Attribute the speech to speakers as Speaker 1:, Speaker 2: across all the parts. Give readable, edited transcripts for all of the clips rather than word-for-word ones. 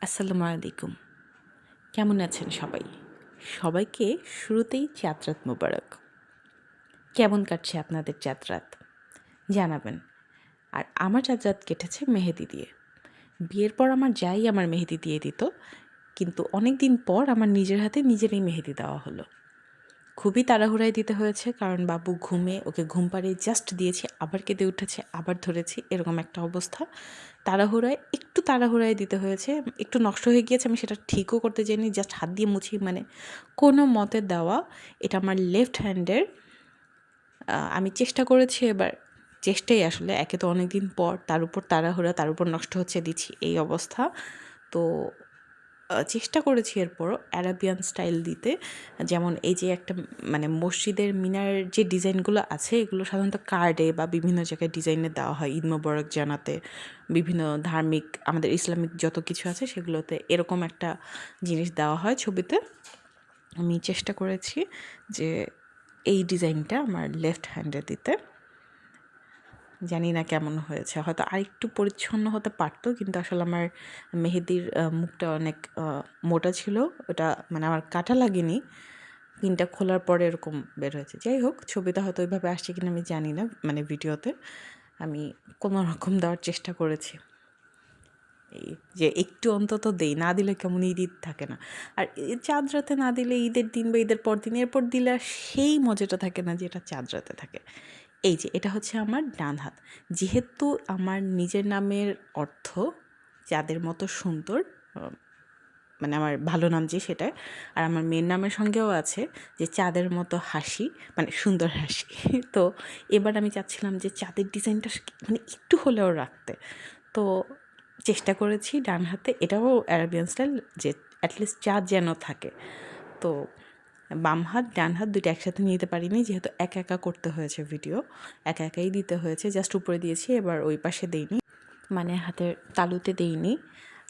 Speaker 1: আসসালামু আলাইকুম। কেমন আছেন সবাই? সবাইকে শুরুতেই চাঁদ রাত মোবারক। কেমন কাটছে আপনাদের চাঁদ রাত? জানাবেন। আর আমার চাঁদ রাত কেটেছে মেহেদি দিয়ে। বিয়ের পর আমার যাই আমার মেহেদি দিয়ে দিত, কিন্তু অনেক দিন পর আমার নিজের হাতে নিজেরই মেহেদি দেওয়া হলো। খুবই তাড়াহুড়ায় দিতে হয়েছে, কারণ বাবু ঘুমে, ওকে ঘুম পাড়িয়ে জাস্ট দিয়েছি, আবার কেঁদে উঠেছে, আবার ধরেছি, এরকম একটা অবস্থা। একটু তাড়াহুড়ায় দিতে হয়েছে, একটু নষ্ট হয়ে গিয়েছে, আমি সেটা ঠিকও করতে চাইনি, জাস্ট হাত দিয়ে মুছি, মানে কোনো মতে দেওয়া। এটা আমার লেফট হ্যান্ডের। আমি চেষ্টা করেছি এবার, চেষ্টাই আসলে, একে তো অনেক দিন পর, তার উপর তাড়াহুড়া, তার উপর নষ্ট হচ্ছে দিচ্ছি, এই অবস্থা। তো চেষ্টা করেছি এরপরও অ্যারাবিয়ান স্টাইল দিতে। যেমন এই যে একটা মানে মসজিদের মিনার যে ডিজাইনগুলো আছে, এগুলো সাধারণত কার্ডে বা বিভিন্ন জায়গায় ডিজাইনে দেওয়া হয় ঈদ মোবারক জানাতে, বিভিন্ন ধার্মিক আমাদের ইসলামিক যত কিছু আছে সেগুলোতে এরকম একটা জিনিস দেওয়া হয় ছবিতে। আমি চেষ্টা করেছি যে এই ডিজাইনটা আমার লেফট হ্যান্ডে দিতে। জানি না কেমন হয়েছে, হয়তো আরেকটু পরিচ্ছন্ন হতে পারতো, কিন্তু আসলে আমার মেহেদির মুখটা অনেক মোটা ছিল, ওটা মানে আমার কাটা লাগেনি, পিনটা খোলার পরে এরকম বের হয়েছে। যাই হোক, ছবিটা হয়তো ওইভাবে আসছে কিনা আমি জানি না, মানে ভিডিওতে আমি কোনো রকম দেওয়ার চেষ্টা করেছি, এই যে একটু অন্তত দেই, না দিলে কেমন ঈদ ঈদ থাকে না। আর চাঁদ রাতে না দিলে ঈদের দিন বা ঈদের পর দিন, এরপর দিলে আর সেই মজাটা থাকে না যেটা চাঁদ রাতে থাকে। এই যে এটা হচ্ছে আমার ডান হাত। যেহেতু আমার নিজের নামের অর্থ চাঁদের মতো সুন্দর, মানে আমার ভালো নাম যে সেটা, আর আমার মেয়ের নামের সঙ্গেও আছে যে চাঁদের মতো হাসি, মানে সুন্দর হাসি। তো এবার আমি চাচ্ছিলাম যে চাঁদের ডিজাইনটা মানে একটু হলেও রাখতে। তো চেষ্টা করেছি ডান হাতে, এটাও অ্যারাবিয়ান স্টাইল, যে অ্যাটলিস্ট চাঁদ যেন থাকে। তো বাম হাত ডান হাত দুইটা একসাথে নিতে পারিনি, যেহেতু একা একা করতে হয়েছে ভিডিও, একা একাই দিতে হয়েছে, জাস্ট উপরে দিয়েছি, এবার ওই পাশে দেইনি, মানে হাতের তালুতে দেইনি।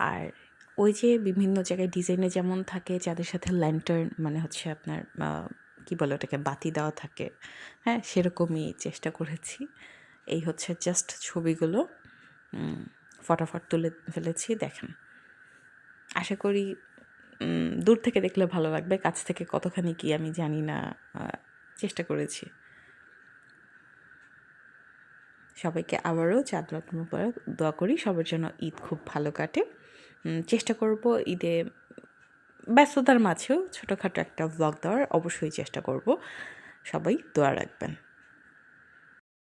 Speaker 1: আর ওই যে বিভিন্ন জায়গায় ডিজাইনে যেমন থাকে চাঁদের সাথে ল্যান্টার্ন, মানে হচ্ছে আপনার কী বলে ওটাকে, বাতি দেওয়া থাকে, হ্যাঁ সেরকমই চেষ্টা করেছি। এই হচ্ছে জাস্ট ছবিগুলো ফটাফট তুলে ফেলেছি, দেখেন। আশা করি দূর থেকে দেখলে ভালো লাগবে, কাছ থেকে কতখানি কি আমি জানি না, চেষ্টা করেছি। সবাইকে আবারও চাঁদ রাত মোবারক, দোয়া করি সবার জন্য ঈদ খুব ভালো কাটে। চেষ্টা করব ঈদে ব্যস্ততার মাঝেও ছোটোখাটো একটা ব্লগ দেওয়ার, অবশ্যই চেষ্টা করব। সবাই দোয়া রাখবেন।